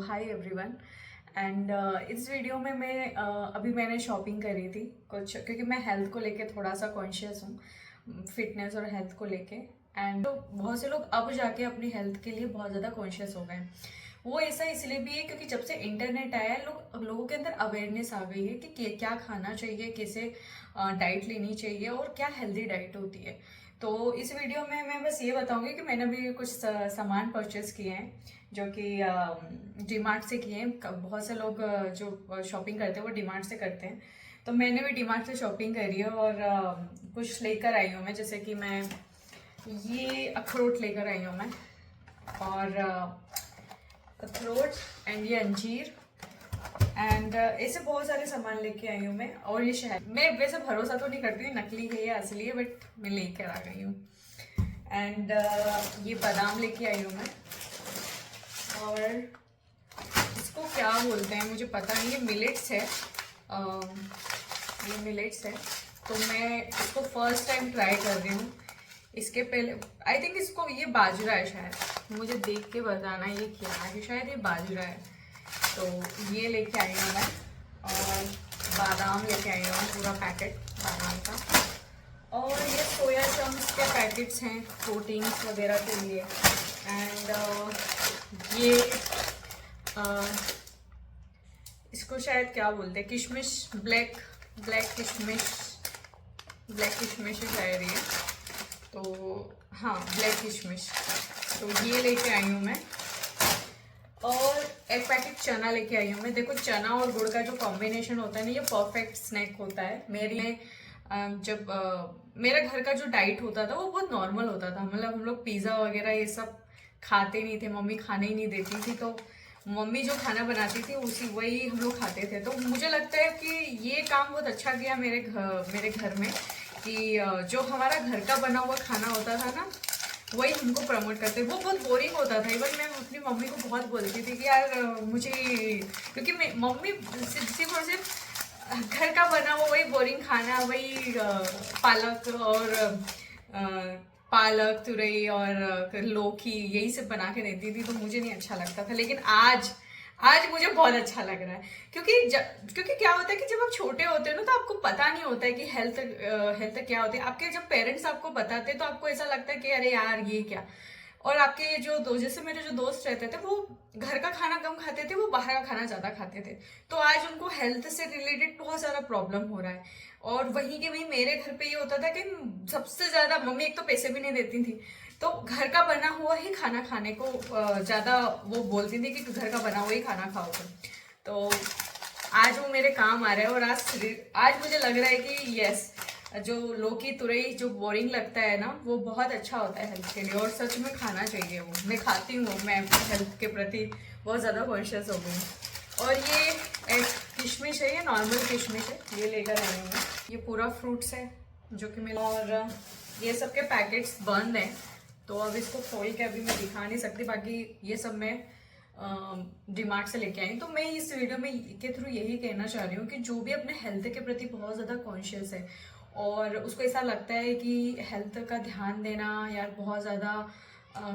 Hi everyone and इस video में मैं अभी मैंने शॉपिंग करी थी कुछ, क्योंकि मैं हेल्थ को लेके थोड़ा सा कॉन्शियस हूँ, फिटनेस और हेल्थ को लेके। एंड तो बहुत से लोग अब जाके अपनी हेल्थ के लिए बहुत ज़्यादा कॉन्शियस हो गए हैं। वो ऐसा इसलिए भी है क्योंकि जब से इंटरनेट आया है लोगों के अंदर अवेयरनेस आ गई है कि क्या खाना चाहिए, कैसे डाइट लेनी चाहिए और क्या हेल्दी डाइट होती है। तो इस वीडियो में मैं बस ये बताऊंगी कि मैंने भी कुछ सामान परचेस किए हैं जो कि डीमार्ट से किए हैं। बहुत से लोग जो शॉपिंग करते हैं वो डीमार्ट से करते हैं, तो मैंने भी डीमार्ट से शॉपिंग करी है और कुछ लेकर आई हूँ मैं। जैसे कि मैं ये अखरोट लेकर आई हूँ मैं, और अखरोट एंड ये अंजीर एंड ऐसे बहुत सारे सामान लेके आई हूँ मैं। और ये शहद, मैं वैसे भरोसा तो नहीं करती हूँ नकली है या असली है, बट मैं लेकर आ गई हूँ। एंड ये बादाम लेके आई हूँ मैं, और इसको क्या बोलते हैं मुझे पता नहीं, ये मिलेट्स है। ये मिलेट्स है, तो मैं इसको फर्स्ट टाइम ट्राई कर रही हूँ। इसके पहले आई थिंक इसको ये बाजरा है शायद, मुझे देख के बताना ये क्या है, शायद ये बाजरा है। तो ये लेके आई हूँ मैं, और बादाम लेके आई हूँ पूरा पैकेट बादाम का। और ये सोया चंक्स के पैकेट्स हैं प्रोटीन्स वगैरह के लिए। एंड ये इसको शायद क्या बोलते हैं, किशमिश, ब्लैक किशमिश है शायद ये। तो हाँ, ब्लैक किशमिश। तो ये लेके आई हूँ मैं, और एक पैकेट चना लेके आई हूँ मैं। देखो, चना और गुड़ का जो कॉम्बिनेशन होता है ना, ये परफेक्ट स्नैक होता है मेरे लिए। जब मेरा घर का जो डाइट होता था वो बहुत नॉर्मल होता था, मतलब हम लोग पिज़्ज़ा वगैरह ये सब खाते नहीं थे, मम्मी खाने ही नहीं देती थी। तो मम्मी जो खाना बनाती थी वही हम लोग खाते थे। तो मुझे लगता है कि ये काम बहुत अच्छा किया मेरे घर में, कि जो हमारा घर का बना हुआ खाना होता था ना, वही हमको प्रमोट करते। वो बहुत बोरिंग होता था। इवन मैं अपनी मम्मी को बहुत बोलती थी कि यार मुझे, क्योंकि मम्मी सिर्फ और सिर्फ घर का बना हुआ वही बोरिंग खाना, वही पालक तुरई और लौकी यही सब बना के देती थी, तो मुझे नहीं अच्छा लगता था। लेकिन आज मुझे बहुत अच्छा लग रहा है, क्योंकि क्या होता है कि जब आप छोटे होते हो ना, तो आपको पता नहीं होता है कि हेल्थ क्या होती है। आपके जब पेरेंट्स आपको बताते हैं तो आपको ऐसा लगता है कि अरे यार ये क्या। और आपके जैसे मेरे जो दोस्त रहते थे, वो घर का खाना कम खाते थे, वो बाहर का खाना ज्यादा खाते थे। तो आज उनको हेल्थ से रिलेटेड बहुत सारा प्रॉब्लम हो रहा है। और वहीं मेरे घर पे ये होता था कि सबसे ज्यादा मम्मी एक तो पैसे भी नहीं देती थी, तो घर का बना हुआ ही खाना खाने को ज्यादा वो बोलती थी कि घर का बना हुआ ही खाना खाओ तुम। तो आज वो मेरे काम आ रहा है, और आज मुझे लग रहा है कि यस, जो लौकी तुरई जो बोरिंग लगता है ना, वो बहुत अच्छा होता है हेल्थ के लिए, और सच में खाना चाहिए। वो मैं खाती हूँ, मैं अपनी हेल्थ के प्रति बहुत ज़्यादा कॉन्शियस हो गई। और ये एक किशमिश है, ये नॉर्मल किशमिश है, ये लेकर आई हूँ मैं। ये पूरा फ्रूट्स है जो कि मिला, और ये सब के पैकेट्स बंद हैं, तो अब इसको खोल के अभी मैं दिखा नहीं सकती। बाकी ये सब मैं डीमार्ट से लेके आई। तो मैं इस वीडियो में के थ्रू यही कहना चाह रही हूँ कि जो भी अपने हेल्थ के प्रति बहुत ज़्यादा कॉन्शियस है, और उसको ऐसा लगता है कि हेल्थ का ध्यान देना यार बहुत ज़्यादा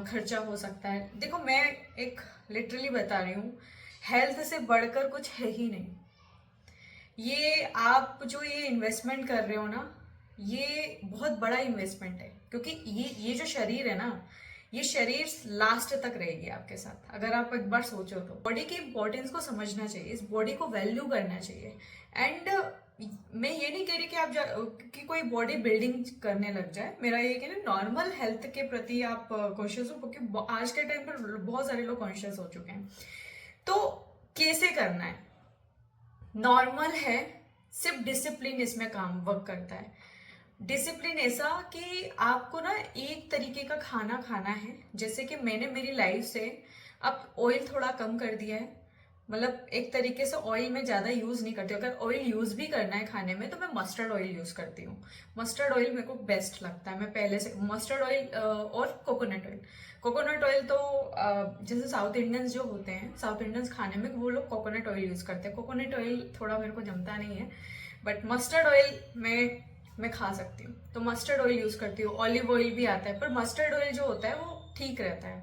खर्चा हो सकता है। देखो, मैं एक लिटरली बता रही हूँ, हेल्थ से बढ़कर कुछ है ही नहीं। ये आप जो ये इन्वेस्टमेंट कर रहे हो ना, ये बहुत बड़ा इन्वेस्टमेंट है, क्योंकि ये जो शरीर है ना, ये शरीर लास्ट तक रहेगी आपके साथ। अगर आप एक बार सोचो तो बॉडी की इंपॉर्टेंस को समझना चाहिए, इस बॉडी को वैल्यू करना चाहिए। एंड मैं ये नहीं कह रही कि कि कोई बॉडी बिल्डिंग करने लग जाए। मेरा ये कहना, नॉर्मल हेल्थ के प्रति आप कॉन्शियस हो, क्योंकि आज के टाइम पर बहुत सारे लोग कॉन्शियस हो चुके हैं। तो कैसे करना है, नॉर्मल है, सिर्फ डिसिप्लिन इसमें काम वर्क करता है। डिसिप्लिन ऐसा कि आपको ना एक तरीके का खाना खाना है। जैसे कि मैंने मेरी लाइफ से अब ऑयल थोड़ा कम कर दिया है, मतलब एक तरीके से ऑयल में ज़्यादा यूज़ नहीं करती हूँ। अगर ऑयल यूज़ भी करना है खाने में, तो मैं मस्टर्ड ऑयल यूज़ करती हूँ। मस्टर्ड ऑयल मेरे को बेस्ट लगता है। मैं पहले से मस्टर्ड ऑयल और कोकोनट ऑयल तो जैसे साउथ इंडियंस जो होते हैं, साउथ इंडियंस खाने में वो लोग कोकोनट ऑयल यूज़ करते हैं। कोकोनट ऑयल थोड़ा मेरे को जमता नहीं है, बट मस्टर्ड ऑयल मैं खा सकती हूँ, तो मस्टर्ड ऑयल यूज़ करती हूँ। ऑलिव ऑयल भी आता है, पर मस्टर्ड ऑयल जो होता है वो ठीक रहता है।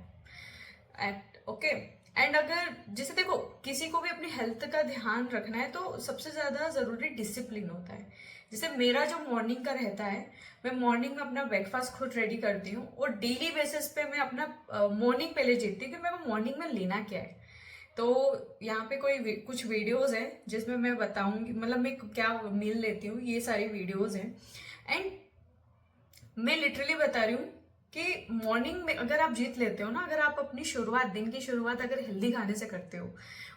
ओके। एंड अगर जैसे देखो किसी को भी अपनी हेल्थ का ध्यान रखना है तो सबसे ज्यादा जरूरी डिसिप्लिन होता है। जैसे मेरा जो मॉर्निंग का रहता है, मैं मॉर्निंग में अपना ब्रेकफास्ट खुद रेडी करती हूँ और डेली बेसिस पे मैं अपना मॉर्निंग पहले जीतती हूँ कि मेरे को मॉर्निंग में लेना क्या है। तो यहाँ पे कुछ वीडियोस हैं जिसमें मैं बताऊंगी मतलब मैं क्या मील लेती हूँ, ये सारी वीडियोस हैं। एंड मैं लिटरली बता रही हूँ कि मॉर्निंग में अगर आप जीत लेते हो ना, अगर आप अपनी शुरुआत, दिन की शुरुआत अगर हेल्दी खाने से करते हो,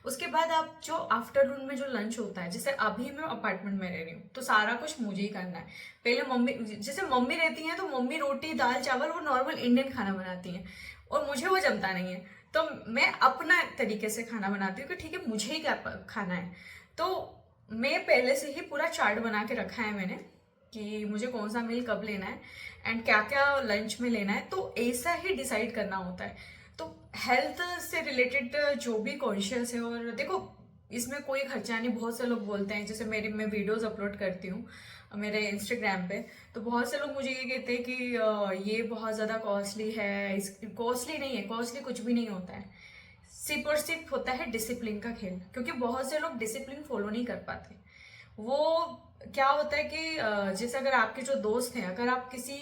उसके बाद आप जो आफ्टरनून में जो लंच होता है, जैसे अभी मैं अपार्टमेंट में रह रही हूँ तो सारा कुछ मुझे ही करना है। पहले मम्मी, जैसे मम्मी रहती हैं तो मम्मी रोटी दाल चावल वो नॉर्मल इंडियन खाना बनाती हैं और मुझे वो जमता नहीं है, तो मैं अपना तरीके से खाना बनाती हूँ कि ठीक है मुझे ही क्या खाना है। तो मैं पहले से ही पूरा चार्ट बना के रखा है मैंने कि मुझे कौन सा मील कब लेना है एंड क्या क्या लंच में लेना है, तो ऐसा ही डिसाइड करना होता है। तो हेल्थ से रिलेटेड जो भी कॉन्शियस है, और देखो इसमें कोई खर्चा नहीं। बहुत से लोग बोलते हैं, जैसे मैं वीडियोस अपलोड करती हूँ मेरे इंस्टाग्राम पे, तो बहुत से लोग मुझे ये कहते हैं कि ये बहुत ज़्यादा कॉस्टली है। कॉस्टली नहीं है, कॉस्टली कुछ भी नहीं होता है। सिर्फ और सिर्फ होता है डिसिप्लिन का खेल, क्योंकि बहुत से लोग डिसिप्लिन फॉलो नहीं कर पाते। वो क्या होता है कि जैसे अगर आपके जो दोस्त हैं, अगर आप किसी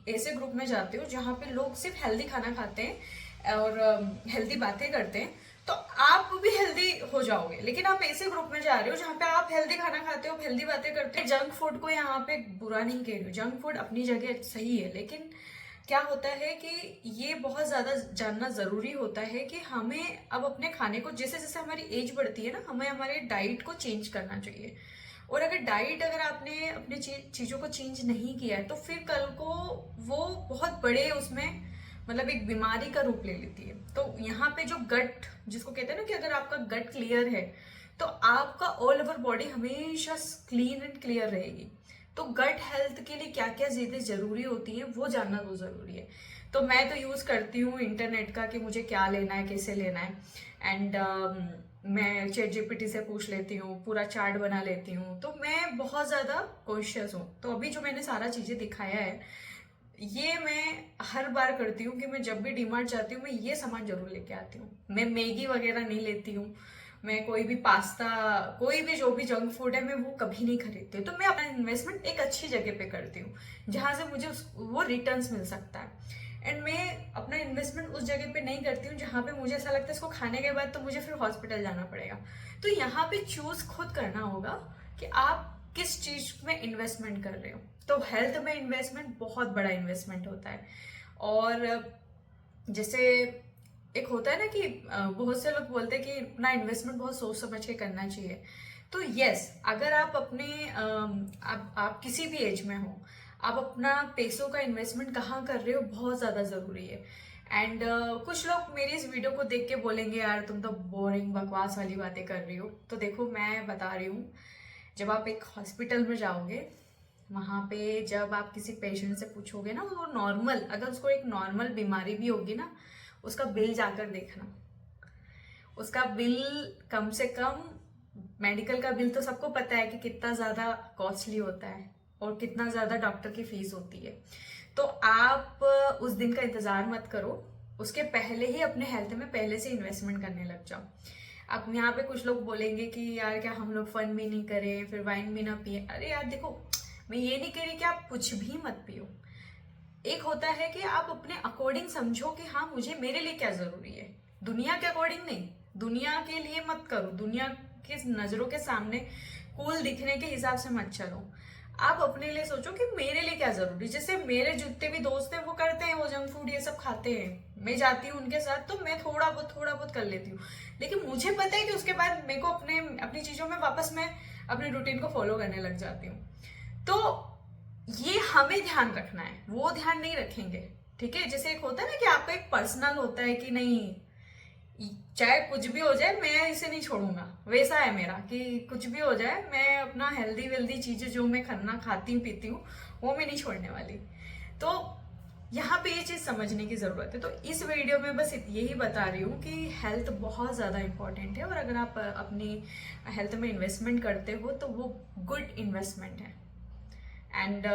ऐसे ग्रुप में जाते हो जहाँ पे लोग सिर्फ हेल्दी खाना खाते हैं और हेल्दी बातें करते हैं, तो आप भी हेल्दी हो जाओगे। लेकिन आप ऐसे ग्रुप में जा रहे हो जहाँ पे आप हेल्दी खाना खाते हो, हेल्दी बातें करते हो। जंक फूड को यहाँ पे बुरा नहीं कह रही हूँ, जंक फूड अपनी जगह सही है, लेकिन क्या होता है कि ये बहुत ज्यादा जानना जरूरी होता है कि हमें अब अपने खाने को, जैसे जैसे हमारी एज बढ़ती है ना, हमें हमारे डाइट को चेंज करना चाहिए। और अगर डाइट, अगर आपने अपने चीजों को चेंज नहीं किया है तो फिर कल को वो बहुत बड़े उसमें मतलब एक बीमारी का रूप ले लेती है। तो यहाँ पे जो गट जिसको कहते हैं ना, कि अगर आपका गट क्लियर है तो आपका ऑल ओवर बॉडी हमेशा क्लीन एंड क्लियर रहेगी। तो गट हेल्थ के लिए क्या क्या चीजें जरूरी होती है वो जानना बहुत जरूरी है। तो मैं तो यूज करती हूँ इंटरनेट का कि मुझे क्या लेना है, कैसे लेना है। एंड मैं चैट जीपीटी से पूछ लेती हूँ, पूरा चार्ट बना लेती हूँ। तो मैं बहुत ज्यादा कॉन्शियस हूँ। तो अभी जो मैंने सारा चीजें दिखाया है, ये मैं हर बार करती हूँ कि मैं जब भी डीमार्ट जाती हूँ मैं ये सामान जरूर लेके आती हूँ। मैं मैगी वगैरह नहीं लेती हूँ, मैं कोई भी पास्ता, कोई भी जो भी जंक फूड है मैं वो कभी नहीं खरीदती हूँ। तो मैं अपना इन्वेस्टमेंट एक अच्छी जगह पे करती हूँ जहां से मुझे वो रिटर्न्स मिल सकता है। एंड मैं अपना इन्वेस्टमेंट उस जगह पे नहीं करती हूँ जहां पे मुझे ऐसा लगता है इसको खाने के बाद तो मुझे फिर हॉस्पिटल जाना पड़ेगा। तो यहाँ पे चूज खुद करना होगा कि आप किस चीज में इन्वेस्टमेंट कर रहे हो। तो हेल्थ में इन्वेस्टमेंट बहुत बड़ा इन्वेस्टमेंट होता है। और जैसे एक होता है ना कि बहुत से लोग बोलते हैं कि अपना इन्वेस्टमेंट बहुत सोच समझ के करना चाहिए। तो यस, अगर आप अपने आप किसी भी एज में हो, आप अपना पैसों का इन्वेस्टमेंट कहाँ कर रहे हो बहुत ज्यादा जरूरी है। एंड कुछ लोग मेरी इस वीडियो को देख के बोलेंगे यार तुम तो बोरिंग बकवास वाली बातें कर रही हो। तो देखो मैं बता रही हूँ, जब आप एक हॉस्पिटल में जाओगे, वहां पे जब आप किसी पेशेंट से पूछोगे ना, वो नॉर्मल, अगर उसको एक नॉर्मल बीमारी भी होगी ना, उसका बिल जाकर देखना। उसका बिल कम से कम, मेडिकल का बिल तो सबको पता है कि कितना ज्यादा कॉस्टली होता है और कितना ज्यादा डॉक्टर की फीस होती है। तो आप उस दिन का इंतजार मत करो, उसके पहले ही अपने हेल्थ में पहले से इन्वेस्टमेंट करने लग जाओ। अब यहाँ पे कुछ लोग बोलेंगे कि यार क्या हम लोग फन भी नहीं करें, फिर वाइन भी ना पिए। अरे यार देखो, मैं ये नहीं कह रही कि आप कुछ भी मत पियो। एक होता है कि आप अपने अकॉर्डिंग समझो कि हाँ मुझे, मेरे लिए क्या जरूरी है, दुनिया के अकॉर्डिंग नहीं। दुनिया के लिए मत करो, दुनिया के नजरों के सामने कूल दिखने के हिसाब से मत चलो। आप अपने लिए सोचो कि मेरे लिए क्या जरूरी। जैसे मेरे जितने भी दोस्त हैं वो करते हैं, वो जंक फूड ये सब खाते हैं, मैं जाती हूँ उनके साथ तो मैं थोड़ा बहुत कर लेती हूँ। लेकिन मुझे पता है कि उसके बाद मेरे को अपनी चीजों में वापस मैं अपने रूटीन को फॉलो करने लग जाती हूँ। तो ये हमें ध्यान रखना है, वो ध्यान नहीं रखेंगे। ठीक है, जैसे एक होता है ना कि आपका एक पर्सनल होता है कि नहीं, चाहे कुछ भी हो जाए मैं इसे नहीं छोड़ूंगा, वैसा है मेरा कि कुछ भी हो जाए मैं अपना हेल्दी वेल्दी चीजें जो मैं खाना खाती हूँ पीती हूँ वो मैं नहीं छोड़ने वाली। तो यहाँ पे ये चीज समझने की जरूरत है। तो इस वीडियो में बस यही बता रही हूँ कि हेल्थ बहुत ज्यादा इंपॉर्टेंट है, और अगर आप अपनी हेल्थ में इन्वेस्टमेंट करते हो तो वो गुड इन्वेस्टमेंट है। एंड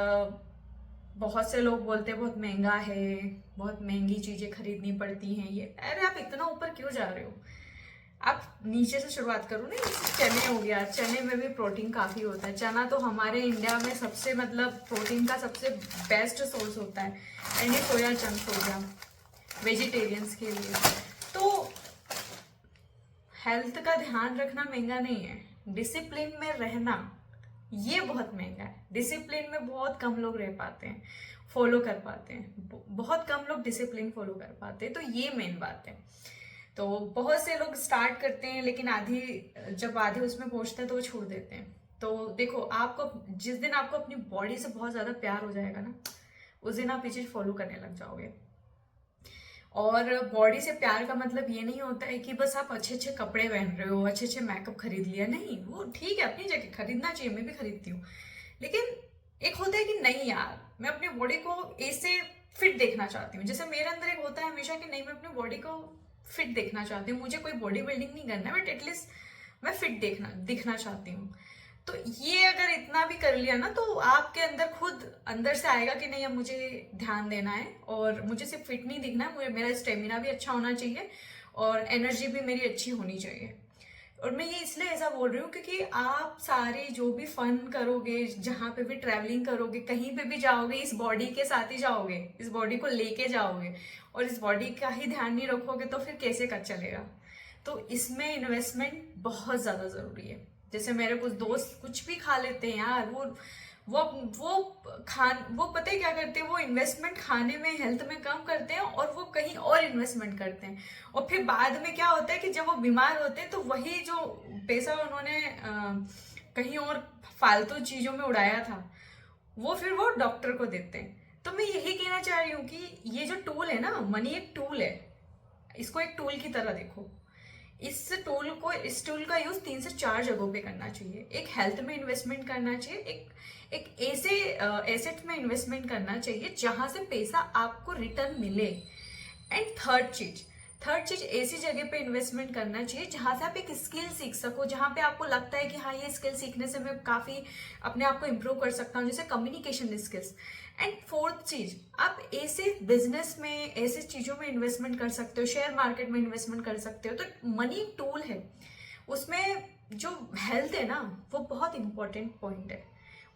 बहुत से लोग बोलते हैं बहुत महंगा है, बहुत महंगी चीजें खरीदनी पड़ती हैं ये। अरे आप इतना ऊपर क्यों जा रहे हो? आप नीचे से शुरुआत करो ना, जैसे चने हो गया, चने में भी प्रोटीन काफी होता है। चना तो हमारे इंडिया में सबसे मतलब प्रोटीन का सबसे बेस्ट सोर्स होता है। एंड ये सोया चंक्स हो गया वेजिटेरियंस के लिए। तो हेल्थ का ध्यान रखना महंगा नहीं है, डिसिप्लिन में रहना ये बहुत महंगा है। डिसिप्लिन में बहुत कम लोग रह पाते हैं, फॉलो कर पाते हैं, बहुत कम लोग डिसिप्लिन फॉलो कर पाते हैं। तो ये मेन बात है। तो बहुत से लोग स्टार्ट करते हैं लेकिन जब आधे उसमें पहुंचते हैं तो वो छोड़ देते हैं। तो देखो, आपको जिस दिन आपको अपनी बॉडी से बहुत ज्यादा प्यार हो जाएगा ना, उस दिन आप ये चीज फॉलो करने लग जाओगे। और बॉडी से प्यार का मतलब ये नहीं होता है कि बस आप अच्छे अच्छे कपड़े पहन रहे हो, अच्छे अच्छे मेकअप खरीद लिया। नहीं, वो ठीक है, अपनी जगह खरीदना चाहिए, मैं भी खरीदती हूँ। लेकिन एक होता है कि नहीं यार, मैं अपनी बॉडी को ऐसे फिट देखना चाहती हूँ। जैसे मेरे अंदर एक होता है हमेशा कि नहीं, मैं अपनी बॉडी को फिट देखना चाहती हूँ। मुझे कोई बॉडी बिल्डिंग नहीं करना है, बट एटलीस्ट मैं फिट दिखना चाहती हूँ। तो ये अगर इतना भी कर लिया ना, तो आपके अंदर खुद अंदर से आएगा कि नहीं, अब मुझे ध्यान देना है और मुझे सिर्फ फिट नहीं दिखना है, मुझे मेरा स्टेमिना भी अच्छा होना चाहिए और एनर्जी भी मेरी अच्छी होनी चाहिए। और मैं ये इसलिए ऐसा बोल रही हूँ क्योंकि आप सारे जो भी फन करोगे, जहाँ पे भी ट्रैवलिंग करोगे, कहीं पे भी जाओगे, इस बॉडी के साथ ही जाओगे, इस बॉडी को लेके जाओगे। और इस बॉडी का ही ध्यान नहीं रखोगे तो फिर कैसे कर चलेगा। तो इसमें इन्वेस्टमेंट बहुत ज्यादा जरूरी है। जैसे मेरे कुछ दोस्त कुछ भी खा लेते हैं यार, वो पता है क्या करते हैं, वो इन्वेस्टमेंट खाने में, हेल्थ में कम करते हैं और वो कहीं और इन्वेस्टमेंट करते हैं। और फिर बाद में क्या होता है कि जब वो बीमार होते हैं तो वही जो पैसा उन्होंने कहीं और फालतू चीजों में उड़ाया था, वो फिर वो डॉक्टर को देते हैं। तो मैं यही कहना चाह रही हूँ कि ये जो टूल है ना, मनी एक टूल है, इसको एक टूल की तरह देखो। इस टूल का यूज 3 से 4 जगहों पे करना चाहिए। एक हेल्थ में इन्वेस्टमेंट करना चाहिए, एक ऐसे एसेट में इन्वेस्टमेंट करना चाहिए जहां से पैसा आपको रिटर्न मिले। एंड थर्ड चीज ऐसी जगह पे इन्वेस्टमेंट करना चाहिए जहां से आप एक स्किल सीख सको, जहां पे आपको लगता है कि हाँ, ये स्किल सीखने से मैं काफी अपने आप को इम्प्रूव कर सकता हूँ, जैसे कम्युनिकेशन स्किल्स। एंड फोर्थ चीज, आप ऐसे बिजनेस में, ऐसे चीजों में इन्वेस्टमेंट कर सकते हो, शेयर मार्केट में इन्वेस्टमेंट कर सकते हो। तो मनी एक टूल है, उसमें जो हेल्थ है ना, वो बहुत इंपॉर्टेंट पॉइंट है।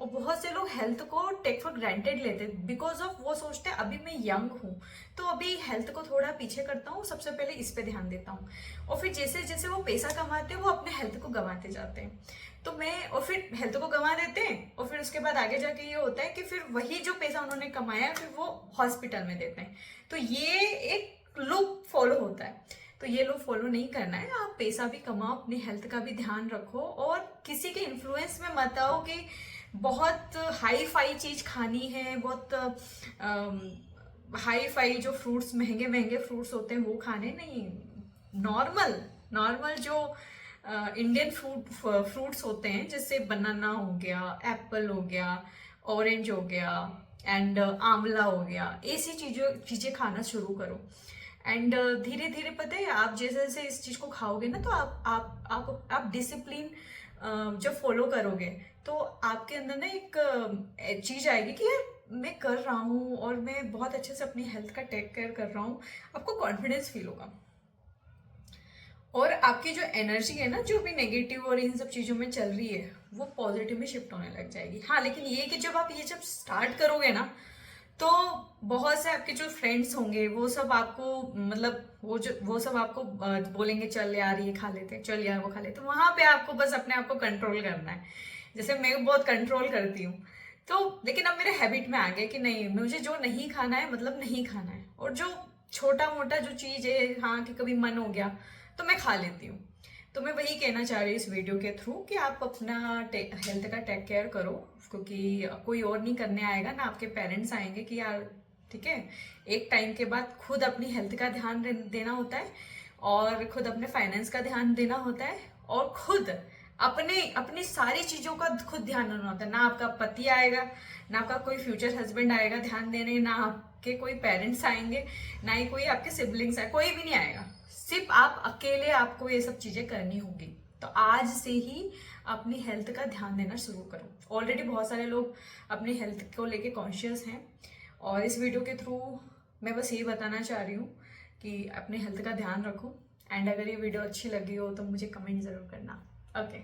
और बहुत से लोग हेल्थ को टेक फॉर ग्रांटेड लेते हैं, बिकॉज ऑफ वो सोचते हैं अभी मैं यंग हूँ तो अभी हेल्थ को थोड़ा पीछे करता हूँ, सबसे पहले इस पे ध्यान देता हूँ। और फिर जैसे जैसे वो पैसा कमाते हैं वो अपने हेल्थ को गंवाते जाते हैं। और फिर हेल्थ को गंवा देते हैं और फिर उसके बाद आगे जाके ये होता है कि फिर वही जो पैसा उन्होंने कमाया फिर वो हॉस्पिटल में देते हैं। तो ये एक लूप फॉलो होता है। तो ये लोग फॉलो नहीं करना है। आप पैसा भी कमाओ, अपनी हेल्थ का भी ध्यान रखो और किसी के इन्फ्लुएंस में मत आओ कि बहुत हाई फाई चीज खानी है, बहुत हाई फाई जो फ्रूट्स, महंगे महंगे फ्रूट्स होते हैं वो खाने नहीं। नॉर्मल नॉर्मल जो इंडियन फ्रूट्स होते हैं, जैसे बनाना हो गया, एप्पल हो गया, ऑरेंज हो गया एंड आंवला हो गया, ऐसी चीजें खाना शुरू करो। एंड धीरे धीरे पता है, आप जैसे जैसे इस चीज को खाओगे ना, तो आप डिसिप्लिन जब फॉलो करोगे तो आपके अंदर ना एक चीज आएगी कि यार मैं कर रहा हूँ और मैं बहुत अच्छे से अपनी हेल्थ का टेक केयर कर रहा हूँ। आपको कॉन्फिडेंस फील होगा और आपकी जो एनर्जी है ना, जो भी नेगेटिव और इन सब चीजों में चल रही है, वो पॉजिटिव में शिफ्ट होने लग जाएगी। हाँ, लेकिन ये कि जब आप ये जब स्टार्ट करोगे ना, तो बहुत से आपके जो फ्रेंड्स होंगे वो सब आपको मतलब वो सब आपको बोलेंगे चल यार ये खा लेते हैं, चल यार वो खा लेते हैं। वहां पे आपको बस अपने आप को कंट्रोल करना है। जैसे मैं बहुत कंट्रोल करती हूँ, तो लेकिन अब मेरे हैबिट में आ गया कि नहीं, मुझे जो नहीं खाना है मतलब नहीं खाना है। और जो छोटा मोटा जो चीज है, हाँ कि कभी मन हो गया तो मैं खा लेती हूँ। तो मैं वही कहना चाह रही हूँ इस वीडियो के थ्रू कि आप अपना हेल्थ का टेक केयर करो, क्योंकि कोई और नहीं करने आएगा ना, आपके पेरेंट्स आएंगे कि यार ठीक है, एक टाइम के बाद खुद अपनी हेल्थ का ध्यान देना होता है और खुद अपने फाइनेंस का ध्यान देना होता है और खुद अपनी सारी चीजों का खुद ध्यान रखना होता है। ना आपका पति आएगा, ना आपका कोई फ्यूचर हस्बैंड आएगा ध्यान देने, ना आपके कोई पेरेंट्स आएंगे, ना ही कोई आपके सिबलिंग्स आए, कोई भी नहीं आएगा। सिर्फ आप अकेले आपको ये सब चीजें करनी होगी। तो आज से ही अपनी हेल्थ का ध्यान देना शुरू करो। ऑलरेडी बहुत सारे लोग अपनी हेल्थ को लेके कॉन्शियस हैं और इस वीडियो के थ्रू मैं बस यही बताना चाह रही हूँ कि अपने हेल्थ का ध्यान रखो एंड अगर ये वीडियो अच्छी लगी हो तो मुझे कमेंट ज़रूर करना। ओके।